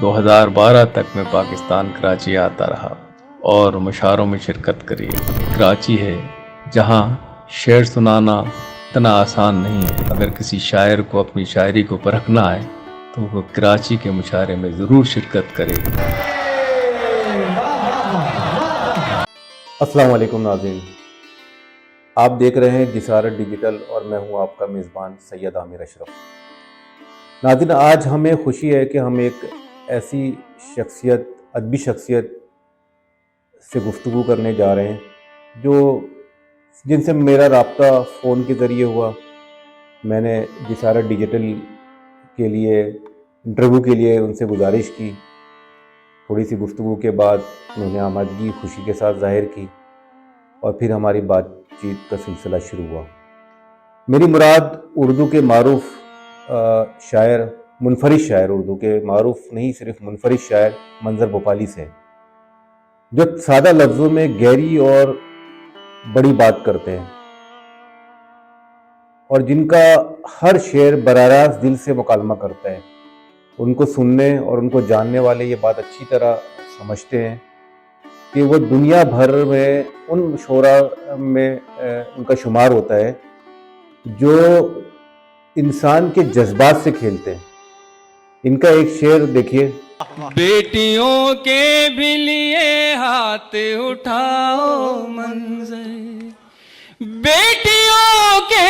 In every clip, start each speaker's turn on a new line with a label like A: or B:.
A: 2012 تک میں پاکستان کراچی آتا رہا اور مشاعروں میں شرکت کری۔ کراچی ہے جہاں شعر سنانا اتنا آسان نہیں ہے۔ اگر کسی شاعر کو اپنی شاعری کو پرکھنا ہے تو وہ کراچی کے مشاعرے میں ضرور شرکت کرے۔
B: السلام علیکم ناظرین، آپ دیکھ رہے ہیں جسارت ڈیجیٹل اور میں ہوں آپ کا میزبان سید عامر اشرف۔ ناظرین، آج ہمیں خوشی ہے کہ ہم ایک ایسی شخصیت، ادبی شخصیت سے گفتگو کرنے جا رہے ہیں جن سے میرا رابطہ فون کے ذریعے ہوا۔ میں نے جسارت ڈیجیٹل کے لیے انٹرویو کے لیے ان سے گزارش کی، تھوڑی سی گفتگو کے بعد انہوں نے آمادگی خوشی کے ساتھ ظاہر کی اور پھر ہماری بات چیت کا سلسلہ شروع ہوا۔ میری مراد اردو کے معروف شاعر، منفرد شاعر، اردو کے معروف نہیں صرف منفرد شاعر منظر بھوپالی سے، جو سادہ لفظوں میں گہری اور بڑی بات کرتے ہیں اور جن کا ہر شعر براہ راست دل سے مکالمہ کرتا ہے۔ ان کو سننے اور ان کو جاننے والے یہ بات اچھی طرح سمجھتے ہیں کہ وہ دنیا بھر میں ان شعراء میں ان کا شمار ہوتا ہے جو انسان کے جذبات سے کھیلتے ہیں۔ ان کا ایک شعر دیکھیے۔
C: بیٹیوں کے بھی لیے ہاتھ اٹھاؤ منظر، بیٹیوں کے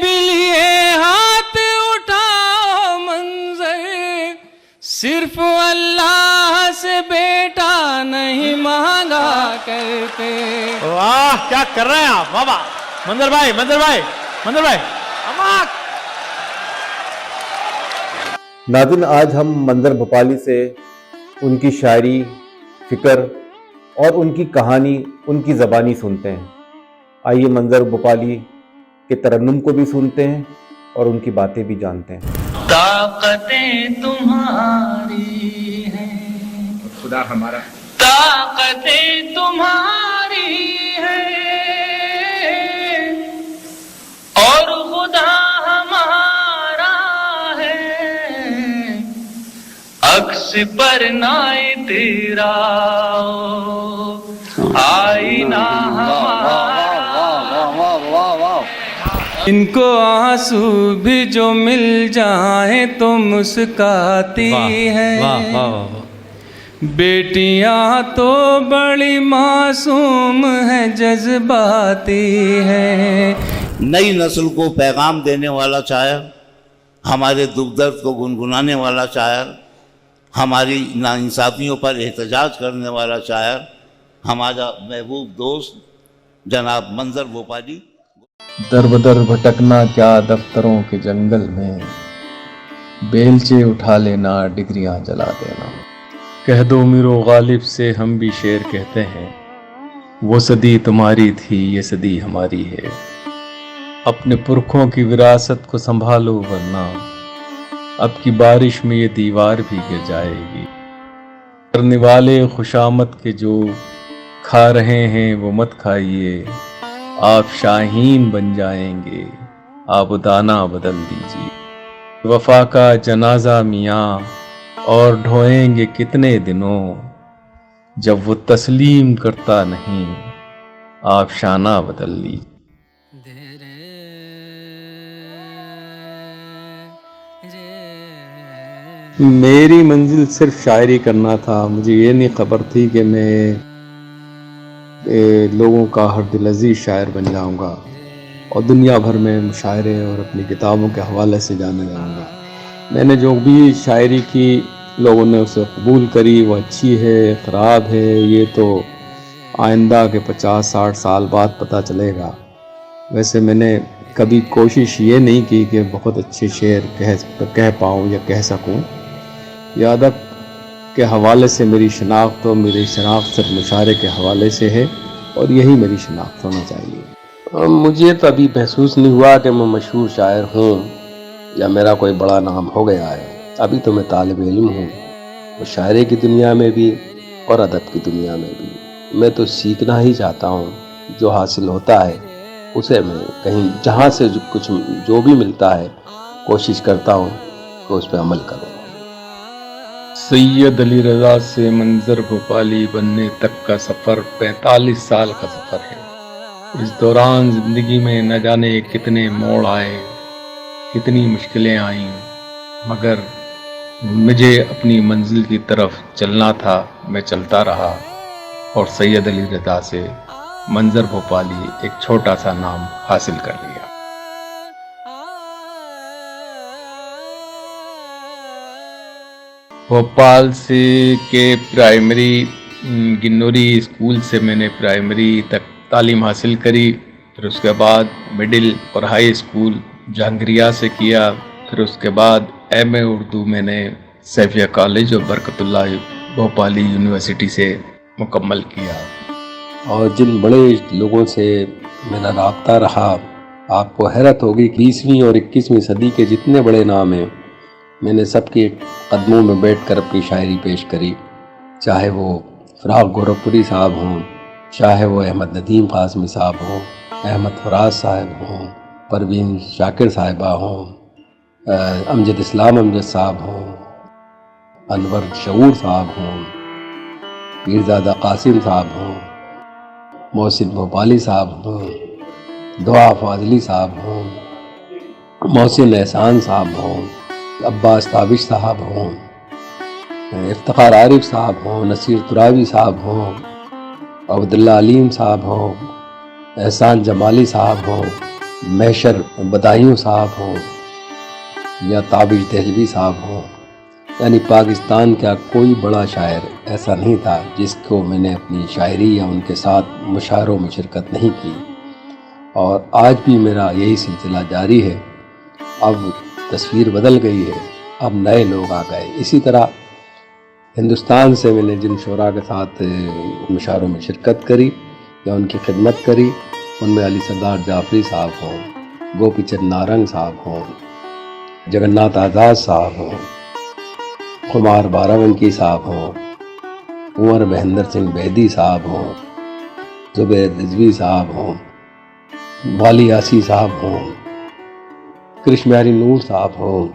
C: بھی لیے ہاتھ اٹھاؤ منظر، صرف اللہ سے بیٹا نہیں مانگا کرتے۔
D: واہ کیا کر رہے ہیں آپ، واہ واہ منظر بھائی، منظر بھائی، منظر بھائی اماک۔
B: ناظرین، آج ہم منظر بھوپالی سے ان کی شاعری، فکر اور ان کی کہانی ان کی زبانی سنتے ہیں۔ آئیے منظر بھوپالی کے ترنم کو بھی سنتے ہیں اور ان کی باتیں بھی جانتے ہیں۔
C: طاقتیں تمہاری ہیں،
D: خدا ہمارا،
C: طاقتیں تمہاری ہیں اور خدا ہمارا ہے، عکس پر نائے تیرا آئینہ ہمارا۔ ان کو آنسو بھی جو مل جائیں تو مسکاتی ہیں، بیٹیاں تو بڑی معصوم ہیں، جذباتی ہیں۔
E: نئی نسل کو پیغام دینے والا شاعر، ہمارے دکھ درد کو گنگنانے والا شاعر، ہماری ناانصافیوں پر احتجاج کرنے والا شاعر، ہمارا محبوب دوست جناب منظر بھوپالی۔
A: در بدر بھٹکنا کیا دفتروں کے جنگل میں، بیلچے اٹھا لینا ڈگریاں جلا دینا۔ کہہ دو میرو غالب سے ہم بھی شعر کہتے ہیں، وہ صدی تمہاری تھی یہ صدی ہماری ہے۔ اپنے پرکھوں کی وراثت کو سنبھالو ورنہ اب کی بارش میں یہ دیوار بھی گر جائے گی۔ کرنے والے خوشامد کے جو کھا رہے ہیں وہ مت کھائیے، آپ شاہین بن جائیں گے، آپ دانہ بدل دیجیے۔ وفا کا جنازہ میاں اور ڈھوئیں گے کتنے دنوں، جب وہ تسلیم کرتا نہیں آپ شانہ بدل لیجیے۔ میری منزل صرف شاعری کرنا تھا، مجھے یہ نہیں خبر تھی کہ میں لوگوں کا ہر دل عزیز شاعر بن جاؤں گا اور دنیا بھر میں مشاعرے اور اپنی کتابوں کے حوالے سے جانا جاؤں گا۔ میں نے جو بھی شاعری کی لوگوں نے اسے قبول کری، وہ اچھی ہے خراب ہے یہ تو آئندہ کے 50-60 سال بعد پتہ چلے گا۔ ویسے میں نے کبھی کوشش یہ نہیں کی کہ بہت اچھے شعر کہہ پاؤں یا کہہ سکوں۔ یہ ادب کے حوالے سے میری شناخت اور میری شناخت صرف مشاعرے کے حوالے سے ہے اور یہی میری شناخت ہونا چاہیے۔ مجھے تو ابھی محسوس نہیں ہوا کہ میں مشہور شاعر ہوں یا میرا کوئی بڑا نام ہو گیا ہے۔ ابھی تو میں طالب علم ہوں، مشاعرے کی دنیا میں بھی اور ادب کی دنیا میں بھی۔ میں تو سیکھنا ہی چاہتا ہوں، جو حاصل ہوتا ہے اسے میں کہیں جہاں سے کچھ جو بھی ملتا ہے کوشش کرتا ہوں کہ اس پہ عمل کروں۔ سید علی رضا سے منظر بھوپالی بننے تک کا سفر 45 سال کا سفر ہے۔ اس دوران زندگی میں نہ جانے کتنے موڑ آئے، کتنی مشکلیں آئیں، مگر مجھے اپنی منزل کی طرف چلنا تھا، میں چلتا رہا اور سید علی رضا سے منظر بھوپالی ایک چھوٹا سا نام حاصل کر لیا۔ بھوپال سے کے پرائمری گنوری اسکول سے میں نے پرائمری تک تعلیم حاصل کری، پھر اس کے بعد مڈل اور ہائی اسکول جہانگیریا سے کیا، پھر اس کے بعد ایم اے اردو میں نے سیفیہ کالج اور برکت اللہ بھوپالی یونیورسٹی سے مکمل کیا۔
F: اور جن بڑے لوگوں سے میرا رابطہ رہا، آپ کو حیرت ہوگی کہ 20ویں اور 21ویں صدی کے جتنے بڑے نام ہیں میں نے سب کے قدموں میں بیٹھ کر اپنی شاعری پیش کری، چاہے وہ فراق گورکھپوری صاحب ہوں، چاہے وہ احمد ندیم قاسمی صاحب ہوں، احمد فراز صاحب ہوں، پروین شاکر صاحبہ ہوں، امجد اسلام امجد صاحب ہوں، انور شعور صاحب ہوں، پیرزادہ قاسم صاحب ہوں، محسن بھوپالی صاحب ہوں، دعا فاضلی صاحب ہوں، محسن احسان صاحب ہوں، عباس تابش صاحب ہوں، افتخار عارف صاحب ہوں، نصیر تراوی صاحب ہوں، عبداللہ علیم صاحب ہوں، احسان جمالی صاحب ہوں، محشر بدایوں صاحب ہوں، یا تابش دہلوی صاحب ہوں، یعنی پاکستان کا کوئی بڑا شاعر ایسا نہیں تھا جس کو میں نے اپنی شاعری یا ان کے ساتھ مشاعروں میں شرکت نہیں کی، اور آج بھی میرا یہی سلسلہ جاری ہے۔ اب تصویر بدل گئی ہے، اب نئے لوگ آ گئے۔ اسی طرح ہندوستان سے میں نے جن شعراء کے ساتھ مشاعروں میں شرکت کری یا ان کی خدمت کری، ان میں علی سردار جعفری صاحب ہوں، گوپی چند نارنگ صاحب ہوں، جگناتھ آزاد صاحب ہوں، کمار باراونکی صاحب ہوں، عمر مہندر سنگھ بیدی صاحب ہوں، زبیر رضوی صاحب ہوں، والی یاسی صاحب ہوں، کرشمیاری نور صاحب ہوں،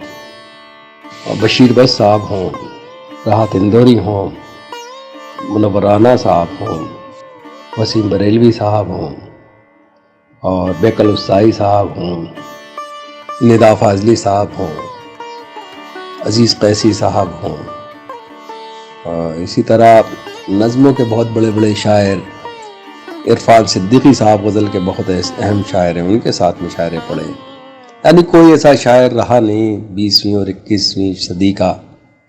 F: اور بشیر بس صاحب ہوں، راحت اندوری ہوں، منور رانا صاحب ہوں، وسیم بریلوی صاحب ہوں، اور بیکل اسائی صاحب ہوں، ندا فاضلی صاحب ہوں، عزیز قیسی صاحب ہوں، اور اسی طرح نظموں کے بہت بڑے بڑے شاعر، عرفان صدیقی صاحب غزل کے بہت اہم شاعر ہیں، ان کے ساتھ مشاعرے پڑھے۔ یعنی کوئی ایسا شاعر رہا نہیں 20ویں اور 21ویں صدی کا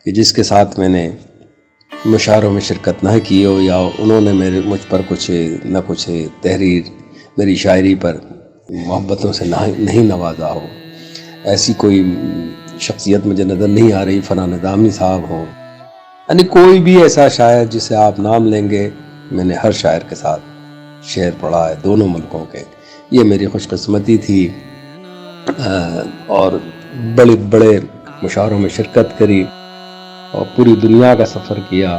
F: کہ جس کے ساتھ میں نے مشاعروں میں شرکت نہ کی ہو، یا انہوں نے مجھ پر کچھ نہ کچھ تحریر میری شاعری پر محبتوں سے نہیں نوازا ہو۔ ایسی کوئی شخصیت مجھے نظر نہیں آ رہی، فنا نظامی صاحب ہوں، یعنی کوئی بھی ایسا شاعر جسے آپ نام لیں گے، میں نے ہر شاعر کے ساتھ شعر پڑھا ہے، دونوں ملکوں کے۔ یہ میری خوش قسمتی تھی، اور بڑے بڑے مشاعروں میں شرکت کری اور پوری دنیا کا سفر کیا،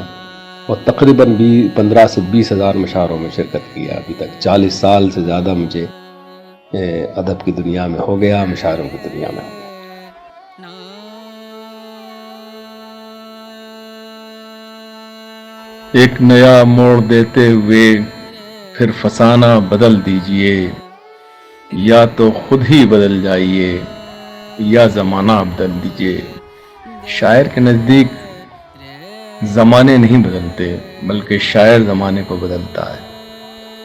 F: اور تقریباً 15 سے 20 ہزار مشاعروں میں شرکت کیا ابھی تک۔ 40 سال سے زیادہ مجھے ادب کی دنیا میں ہو گیا، مشاعروں کی دنیا میں ہو گیا۔
A: ایک نیا موڑ دیتے ہوئے پھر فسانہ بدل دیجئے، یا تو خود ہی بدل جائیے یا زمانہ بدل دیجئے۔ شاعر کے نزدیک زمانے نہیں بدلتے، بلکہ شاعر زمانے کو بدلتا ہے،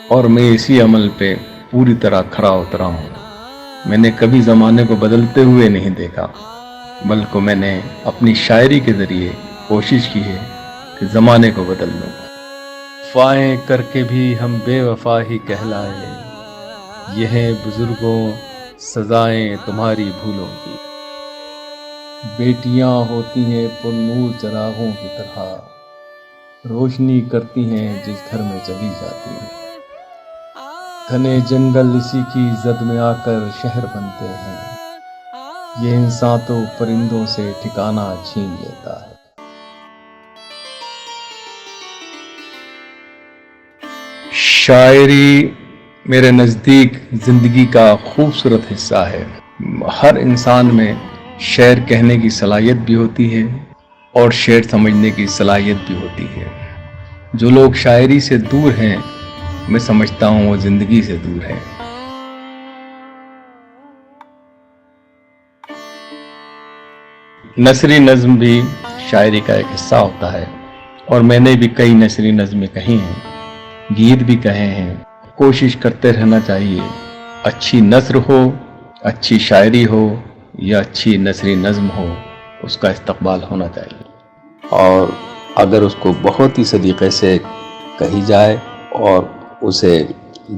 A: اور میں اسی عمل پہ پوری طرح کھرا اترا ہوں۔ میں نے کبھی زمانے کو بدلتے ہوئے نہیں دیکھا، بلکہ میں نے اپنی شاعری کے ذریعے کوشش کی ہے کہ زمانے کو بدل لوں۔ وفائیں کر کے بھی ہم بے وفا ہی کہلائے، یہ ہیں بزرگوں سزائیں تمہاری بھولوں کی۔ بیٹیاں ہوتی ہیں پر نور چراغوں کی طرح، روشنی کرتی ہیں جس گھر میں چلی جاتی ہیں۔ گھنے جنگل اسی کی زد میں آ کر شہر بنتے ہیں، یہ انسان تو پرندوں سے ٹھکانہ چھین لیتا ہے۔ شاعری میرے نزدیک زندگی کا خوبصورت حصہ ہے۔ ہر انسان میں شعر کہنے کی صلاحیت بھی ہوتی ہے، اور شعر سمجھنے کی صلاحیت بھی ہوتی ہے۔ جو لوگ شاعری سے دور ہیں، میں سمجھتا ہوں وہ زندگی سے دور ہیں۔ نثری نظم بھی شاعری کا ایک حصہ ہوتا ہے، اور میں نے بھی کئی نثری نظمیں کہی ہیں، گیت بھی کہے ہیں۔ کوشش کرتے رہنا چاہیے، اچھی نثر ہو، اچھی شاعری ہو یا اچھی نثری نظم ہو، اس کا استقبال ہونا چاہیے۔ اور اگر اس کو بہت ہی سلیقے سے کہی جائے اور اسے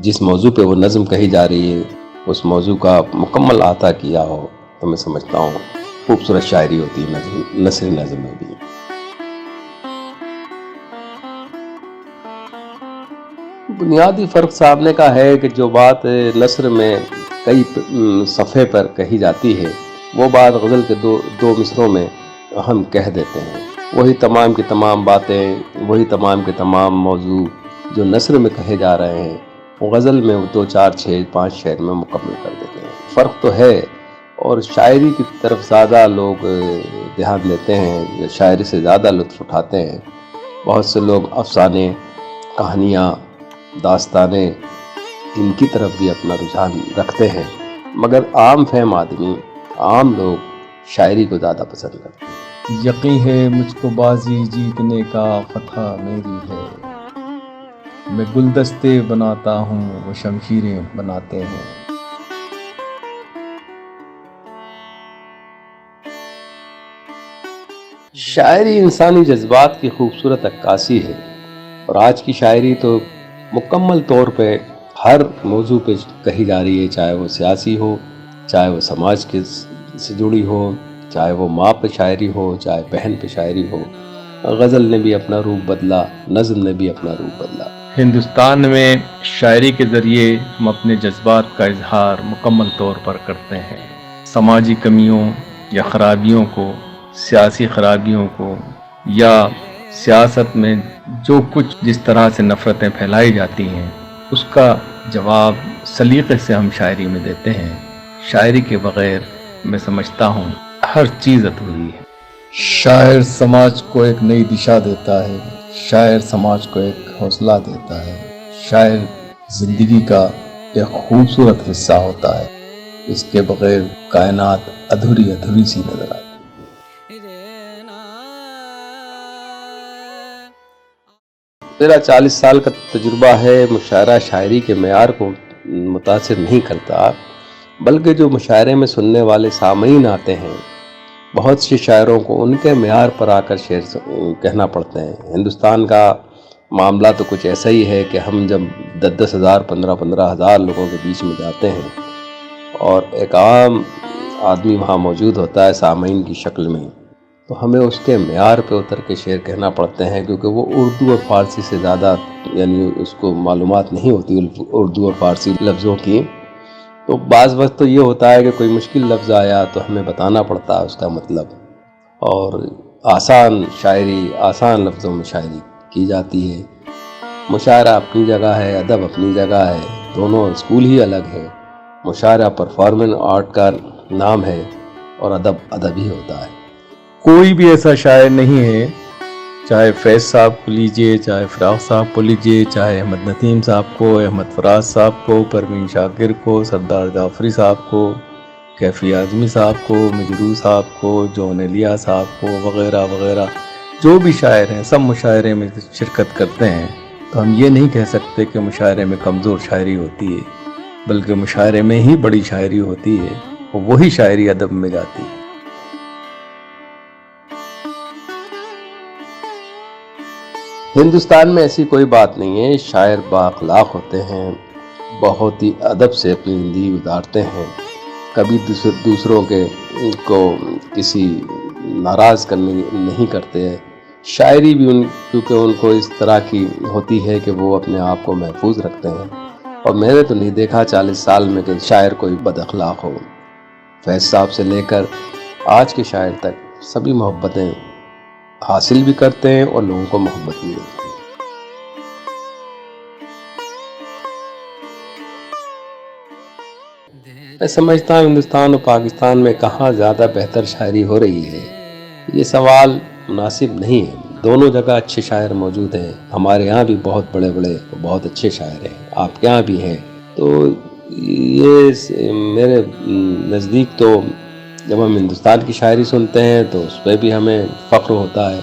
A: جس موضوع پہ وہ نظم کہی جا رہی ہے اس موضوع کا مکمل احاطہ کیا ہو، تو میں سمجھتا ہوں خوبصورت شاعری ہوتی ہے نثری نظم میں بھی۔ بنیادی فرق سامنے کا ہے کہ جو بات نثر میں کئی صفحے پر کہی جاتی ہے، وہ بات غزل کے دو مصروں میں ہم کہہ دیتے ہیں۔ وہی تمام کی تمام باتیں، وہی تمام کے تمام موضوع جو نثر میں کہے جا رہے ہیں، وہ غزل میں 2 4 6 5 شعر میں مکمل کر دیتے ہیں۔ فرق تو ہے، اور شاعری کی طرف زیادہ لوگ دھیان دیتے ہیں، شاعری سے زیادہ لطف اٹھاتے ہیں۔ بہت سے لوگ افسانے، کہانیاں، داستانیں، ان کی طرف بھی اپنا رجحان رکھتے ہیں، مگر عام فہم آدمی، عام لوگ شاعری کو زیادہ پسند کرتے ہیں۔ یقین ہے مجھ کو بازی جیتنے کا، فتح میری ہے، میں گلدستے بناتا ہوں، وہ شمشیریں بناتے ہیں۔ شاعری انسانی جذبات کی خوبصورت عکاسی ہے، اور آج کی شاعری تو مکمل طور پہ ہر موضوع پہ کہی جا رہی ہے، چاہے وہ سیاسی ہو، چاہے وہ سماج کے سے جڑی ہو، چاہے وہ ماں پہ شاعری ہو، چاہے بہن پہ شاعری ہو۔ غزل نے بھی اپنا روپ بدلا، نظم نے بھی اپنا روپ بدلا۔ ہندوستان میں شاعری کے ذریعے ہم اپنے جذبات کا اظہار مکمل طور پر کرتے ہیں۔ سماجی کمیوں یا خرابیوں کو، سیاسی خرابیوں کو، یا سیاست میں جو کچھ جس طرح سے نفرتیں پھیلائی جاتی ہیں، اس کا جواب سلیقے سے ہم شاعری میں دیتے ہیں۔ شاعری کے بغیر میں سمجھتا ہوں ہر چیز ادھوری ہے۔ شاعر سماج کو ایک نئی دشا دیتا ہے، شاعر سماج کو ایک حوصلہ دیتا ہے، شاعر زندگی کا ایک خوبصورت حصہ ہوتا ہے۔ اس کے بغیر کائنات ادھوری سی نظر آتی ہے۔ میرا 40 سال کا تجربہ ہے، مشاعرہ شاعری کے معیار کو متاثر نہیں کرتا، بلکہ جو مشاعرے میں سننے والے سامعین آتے ہیں، بہت سے شاعروں کو ان کے معیار پر آ کر شعر کہنا پڑتے ہیں۔ ہندوستان کا معاملہ تو کچھ ایسا ہی ہے کہ ہم جب 10 ہزار 15 ہزار لوگوں کے بیچ میں جاتے ہیں اور ایک عام آدمی وہاں موجود ہوتا ہے سامعین کی شکل میں، تو ہمیں اس کے معیار پہ اتر کے شعر کہنا پڑتے ہیں، کیونکہ وہ اردو اور فارسی سے زیادہ یعنی اس کو معلومات نہیں ہوتی اردو اور فارسی لفظوں کی۔ تو بعض وقت تو یہ ہوتا ہے کہ کوئی مشکل لفظ آیا تو ہمیں بتانا پڑتا ہے اس کا مطلب، اور آسان شاعری، آسان لفظوں میں شاعری کی جاتی ہے۔ مشاعرہ اپنی جگہ ہے، ادب اپنی جگہ ہے، دونوں اسکول ہی الگ ہے۔ مشاعرہ پرفارمنگ آرٹ کا نام ہے اور ادب ہی ہوتا ہے۔ کوئی بھی ایسا شاعر نہیں ہے، چاہے فیض صاحب کو لیجئے، چاہے فراق صاحب کو لیجئے، چاہے احمد نسیم صاحب کو، احمد فراز صاحب کو، پروین شاکر کو، سردار جعفری صاحب کو، کیفی اعظمی صاحب کو، مجروح صاحب کو، جون ایلیا صاحب کو، وغیرہ وغیرہ، جو بھی شاعر ہیں سب مشاعرے میں شرکت کرتے ہیں۔ تو ہم یہ نہیں کہہ سکتے کہ مشاعرے میں کمزور شاعری ہوتی ہے، بلکہ مشاعرے میں ہی بڑی شاعری ہوتی ہے، اور وہی شاعری ادب میں جاتی ہے۔ ہندوستان میں ایسی کوئی بات نہیں ہے، شاعر بااخلاق ہوتے ہیں، بہت ہی ادب سے اپنی زندگی گزارتے ہیں، کبھی دوسروں کے کو کسی ناراض کرنے نہیں کرتے۔ شاعری بھی کیونکہ ان کو اس طرح کی ہوتی ہے کہ وہ اپنے آپ کو محفوظ رکھتے ہیں، اور میں نے تو نہیں دیکھا 40 سال میں کہ شاعر کوئی بد اخلاق ہو۔ فیض صاحب سے لے کر آج کے شاعر تک سبھی محبتیں حاصل بھی کرتے ہیں اور لوگوں کو محبت بھی دیتے ہیں۔ میں سمجھتا ہوں ہندوستان اور پاکستان میں کہاں زیادہ بہتر شاعری ہو رہی ہے، یہ سوال
F: مناسب نہیں ہے. دونوں جگہ اچھے شاعر موجود ہیں. ہمارے یہاں بھی بہت بڑے بڑے بہت اچھے شاعر ہیں, آپ کے یہاں بھی ہیں. تو یہ میرے نزدیک تو جب ہم ہندوستان کی شاعری سنتے ہیں تو اس پہ بھی ہمیں فخر ہوتا ہے,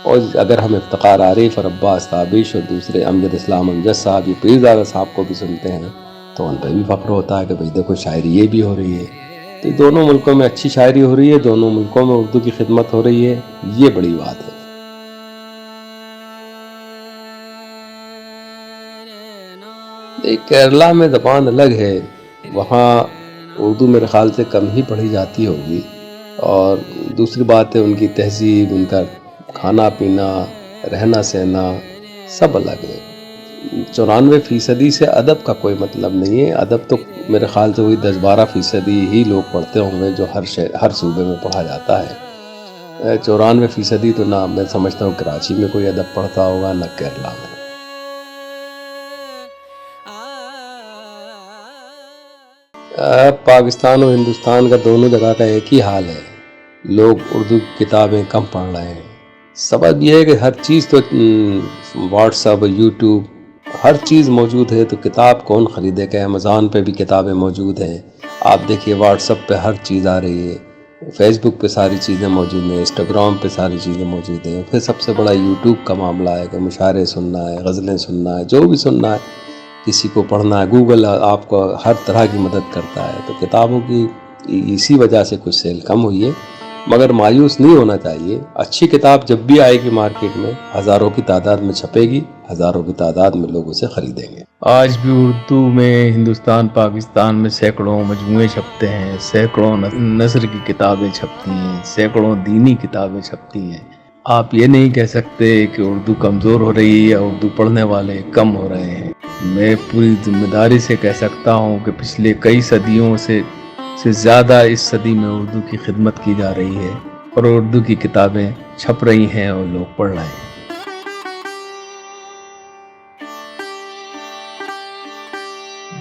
F: اور اگر ہم افتخار عارف اور عباس تابش اور دوسرے امجد اسلام امجد صاحب یہ پیرزادہ صاحب کو بھی سنتے ہیں تو ان پہ بھی فخر ہوتا ہے کہ بھئی دیکھو شاعری یہ بھی ہو رہی ہے. تو دونوں ملکوں میں اچھی شاعری ہو رہی ہے, دونوں ملکوں میں اردو کی خدمت ہو رہی ہے, یہ بڑی بات ہے. کیرلا میں زبان الگ ہے, وہاں اردو میرے خیال سے کم ہی پڑھی جاتی ہوگی, اور دوسری بات ہے ان کی تہذیب, ان کا کھانا پینا, رہنا سہنا سب الگ ہے. 94% سے ادب کا کوئی مطلب نہیں ہے. ادب تو میرے خیال سے وہی 10-12% ہی لوگ پڑھتے ہوں گے جو ہر صوبے میں پڑھا جاتا ہے. 94% تو نہ میں سمجھتا ہوں کراچی میں کوئی ادب پڑھتا ہوگا نہ کیرلا میں. پاکستان اور ہندوستان کا دونوں جگہ کا ایک ہی حال ہے, لوگ اردو کتابیں کم پڑھ رہے ہیں. سبب یہ ہے کہ ہر چیز تو واٹس ایپ, یوٹیوب, ہر چیز موجود ہے, تو کتاب کون خریدے گا. امیزون پہ بھی کتابیں موجود ہیں, آپ دیکھیے واٹس ایپ پہ ہر چیز آ رہی ہے, فیس بک پہ ساری چیزیں موجود ہیں, انسٹاگرام پہ ساری چیزیں موجود ہیں. پھر سب سے بڑا یوٹیوب کا معاملہ ہے کہ مشاعرے سننا ہے, غزلیں سننا ہے, جو بھی سننا ہے, کسی کو پڑھنا ہے. گوگل آپ کو ہر طرح کی مدد کرتا ہے. تو کتابوں کی اسی وجہ سے کچھ سیل کم ہوئی ہے, مگر مایوس نہیں ہونا چاہیے. اچھی کتاب جب بھی آئے گی مارکیٹ میں ہزاروں کی تعداد میں چھپے گی, ہزاروں کی تعداد میں لوگ اسے خریدیں گے.
A: آج بھی اردو میں ہندوستان پاکستان میں سینکڑوں مجموعے چھپتے ہیں, سینکڑوں نثر کی کتابیں چھپتی ہیں, سینکڑوں دینی کتابیں چھپتی ہیں. آپ یہ نہیں کہہ سکتے کہ اردو کمزور ہو رہی ہے یا اردو پڑھنے والے کم ہو رہے ہیں. میں پوری ذمہ داری سے کہہ سکتا ہوں کہ پچھلے کئی صدیوں سے زیادہ اس صدی میں اردو کی خدمت کی جا رہی ہے, اور اردو کی کتابیں چھپ رہی ہیں اور لوگ پڑھ رہے ہیں.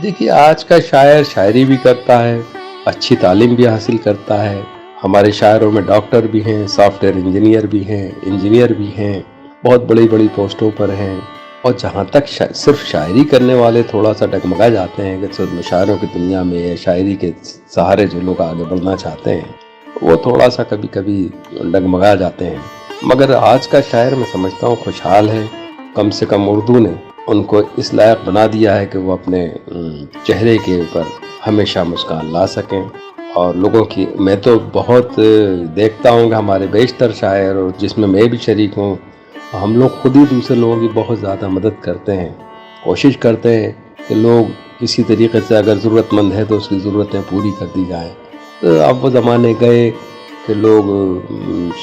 A: دیکھیے آج کا شاعر شاعری بھی کرتا ہے, اچھی تعلیم بھی حاصل کرتا ہے. ہمارے شاعروں میں ڈاکٹر بھی ہیں, سافٹ ویئر انجینئر بھی ہیں, انجینئر بھی ہیں, بہت بڑی بڑی پوسٹوں پر ہیں. اور جہاں تک صرف شاعری کرنے والے تھوڑا سا ڈگمگا جاتے ہیں کہ صرف مشاعروں کی دنیا میں یا شاعری کے سہارے جو لوگ آگے بڑھنا چاہتے ہیں وہ تھوڑا سا کبھی کبھی ڈگمگا جاتے ہیں. مگر آج کا شاعر میں سمجھتا ہوں خوشحال ہے. کم سے کم اردو نے ان کو اس لائق بنا دیا ہے کہ وہ اپنے چہرے کے اوپر ہمیشہ مسکان لا سکیں. اور لوگوں کی, میں تو بہت دیکھتا ہوں کہ ہمارے بیشتر شاعر, اور جس میں بھی شریک ہوں, ہم لوگ خود ہی دوسرے لوگوں کی بہت زیادہ مدد کرتے ہیں. کوشش کرتے ہیں کہ لوگ کسی طریقے سے اگر ضرورت مند ہے تو اس کی ضرورتیں پوری کر دی جائیں. اب وہ زمانے گئے کہ لوگ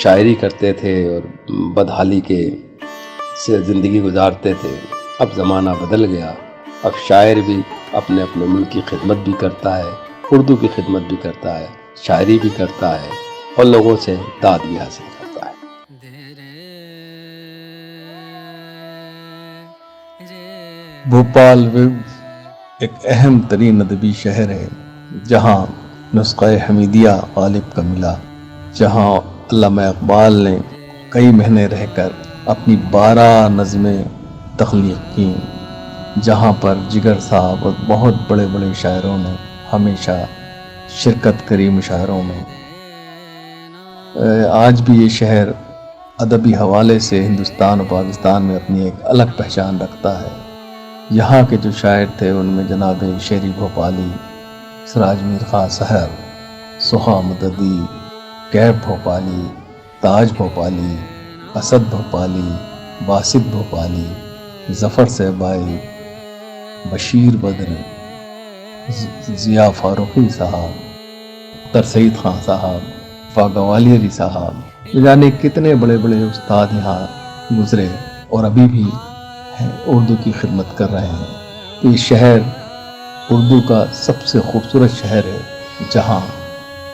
A: شاعری کرتے تھے اور بدحالی کے سے زندگی گزارتے تھے. اب زمانہ بدل گیا, اب شاعر بھی اپنے ملک کی خدمت بھی کرتا ہے, اردو کی خدمت بھی کرتا ہے, شاعری بھی کرتا ہے, اور لوگوں سے داد بھی حاصل کرتا ہے. بھوپال ایک اہم ترین ادبی شہر ہے جہاں نسخہ حمیدیہ غالب کا ملا, جہاں علامہ اقبال نے کئی مہینے رہ کر اپنی 12 نظمیں تخلیق کی, جہاں پر جگر صاحب اور بہت بڑے بڑے شاعروں نے ہمیشہ شرکت کری مشاعروں میں. آج بھی یہ شہر ادبی حوالے سے ہندوستان اور پاکستان میں اپنی ایک الگ پہچان رکھتا ہے. یہاں کے جو شاعر تھے ان میں جناب شیری بھوپالی, سراج میر خان صاحب, سخا مددی, کیب بھوپالی, تاج بھوپالی, اسد بھوپالی, باسط بھوپالی, ظفر صاحبائی, بشیر بدر, ضیاء فاروقی صاحب, اختر سعید خان صاحب, فاغوالی علی صاحب, یعنی کتنے بڑے بڑے استاد یہاں گزرے اور ابھی بھی ہیں, اردو کی خدمت کر رہے ہیں. یہ شہر اردو کا سب سے خوبصورت شہر ہے جہاں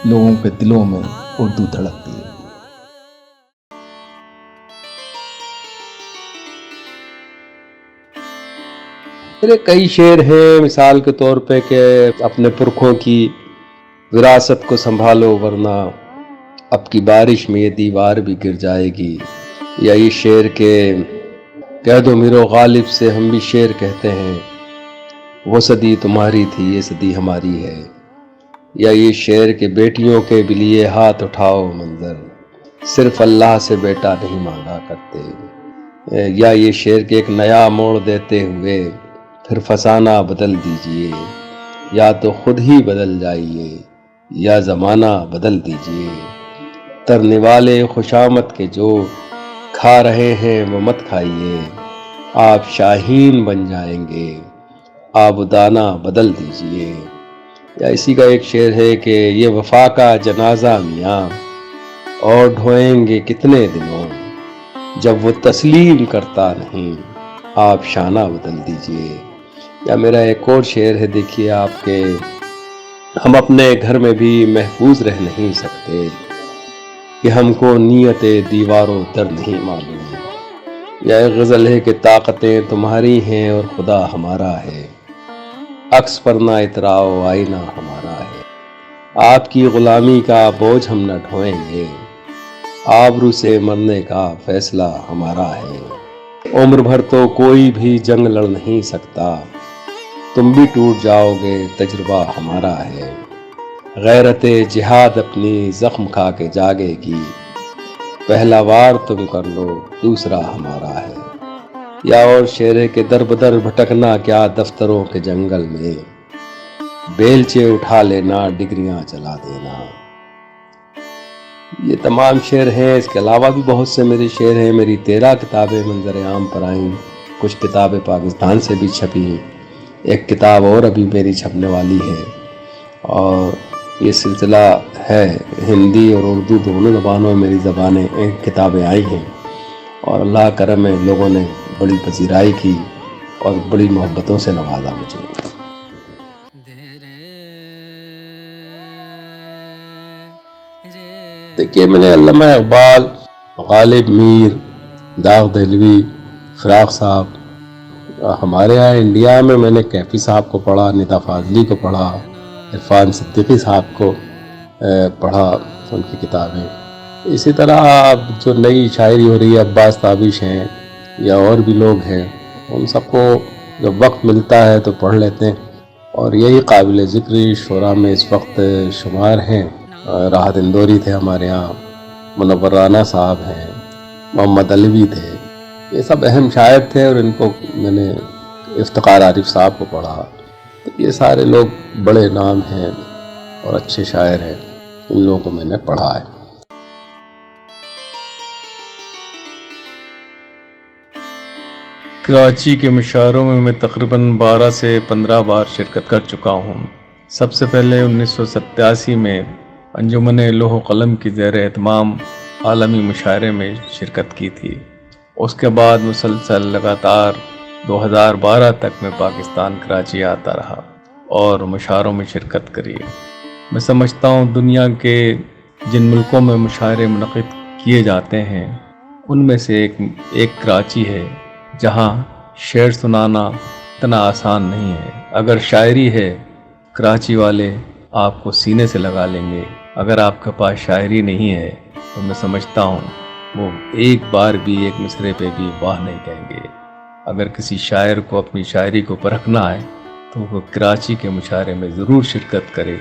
A: لوگوں کے دلوں میں اردو دھڑکتی ہے. میرے کئی شعر ہیں مثال کے طور پہ کہ اپنے پرکھوں کی وراثت کو سنبھالو ورنہ
F: اب کی بارش میں یہ دیوار بھی گر جائے گی. یا یہ شعر کے کہہ دو میرو غالب سے ہم بھی شعر کہتے ہیں، وہ صدی تمہاری تھی یہ صدی ہماری ہے. یا یہ شعر کے بیٹیوں کے بھی لیے ہاتھ اٹھاؤ منظر، صرف اللہ سے بیٹا نہیں مانگا کرتے. یا یہ شعر کے ایک نیا موڑ دیتے ہوئے پھر فسانہ بدل دیجئے، یا تو خود ہی بدل جائیے یا زمانہ بدل دیجئے. ترنے والے خوشامد کے جو کھا رہے ہیں وہ مت کھائیے، آپ شاہین بن جائیں گے آبدانہ بدل دیجئے. یا اسی کا ایک شعر ہے کہ یہ وفا کا جنازہ میاں اور ڈھوئیں گے کتنے دنوں، جب وہ تسلیم کرتا نہیں آپ شانہ بدل دیجئے. یا میرا ایک اور شعر ہے، دیکھیے آپ کے ہم اپنے گھر میں بھی محفوظ رہ نہیں سکتے کہ ہم کو نیت دیواروں در نہیں معلوم. یا ایک غزل ہے کہ طاقتیں تمہاری ہیں اور خدا ہمارا ہے، عکس پر نہ اتراؤ آئینہ ہمارا ہے. آپ کی غلامی کا بوجھ ہم نہ ڈھوئیں گے، آبرو سے مرنے کا فیصلہ ہمارا ہے. عمر بھر تو کوئی بھی جنگ لڑ نہیں سکتا، تم بھی ٹوٹ جاؤ گے تجربہ ہمارا ہے. غیرت جہاد اپنی زخم کھا کے جاگے گی، پہلا وار تم کر لو دوسرا ہمارا ہے. یا اور شعر ہے کہ در بدر بھٹکنا کیا دفتروں کے جنگل میں، بیلچے اٹھا لینا ڈگریاں چلا دینا. یہ تمام شعر ہیں. اس کے علاوہ بھی بہت سے میرے شعر ہیں. میری 13 کتابیں منظر عام پر آئیں، کچھ کتابیں پاکستان سے بھی چھپیں، ایک کتاب اور ابھی میری چھپنے والی ہے. اور یہ سلسلہ ہے ہندی اور اردو دونوں زبانوں میں میری زبانیں کتابیں آئی ہیں. اور اللہ کرم ہے لوگوں نے بڑی پذیرائی کی اور بڑی محبتوں سے نوازا مجھے. دیکھیے میں نے علامہ اقبال، غالب میر، داغ دہلوی، فراق صاحب، ہمارے یہاں انڈیا میں نے کیفی صاحب کو پڑھا، ندا فاضلی کو پڑھا، عرفان صدیقی صاحب کو پڑھا ان کی کتابیں. اسی طرح اب جو نئی شاعری ہو رہی ہے، عباس تابش ہیں یا اور بھی لوگ ہیں، ان سب کو جب وقت ملتا ہے تو پڑھ لیتے ہیں. اور یہی قابل ذکر شعراء میں اس وقت شمار ہیں. راحت اندوری تھے ہمارے ہاں، منور رانا صاحب ہیں، محمد علوی تھے. یہ سب اہم شاعر تھے اور ان کو میں نے افتخار عارف صاحب کو پڑھا. یہ سارے لوگ بڑے نام ہیں اور اچھے شاعر ہیں، ان لوگوں کو میں نے پڑھا ہے.
C: کراچی کے مشاعروں میں تقریباً 12 سے 15 بار شرکت کر چکا ہوں. سب سے پہلے 1987 میں انجمن لوح و قلم کی زیر اہتمام عالمی مشاعرے میں شرکت کی تھی. اس کے بعد مسلسل لگاتار 2012 تک میں پاکستان کراچی آتا رہا اور مشاعروں میں شرکت کری. میں سمجھتا ہوں دنیا کے جن ملکوں میں مشاعرے منعقد کیے جاتے ہیں ان میں سے ایک کراچی ہے، جہاں شعر سنانا اتنا آسان نہیں ہے. اگر شاعری ہے کراچی والے آپ کو سینے سے لگا لیں گے. اگر آپ کے پاس شاعری نہیں ہے تو میں سمجھتا ہوں وہ ایک بار بھی ایک مصرعے پہ بھی واہ نہیں کہیں گے. اگر کسی شاعر کو اپنی شاعری کو پرکھنا ہے تو وہ کراچی کے مشاعرے میں ضرور شرکت کرے.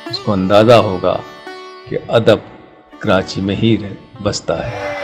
C: اس کو اندازہ ہوگا کہ ادب کراچی میں ہی بستا ہے.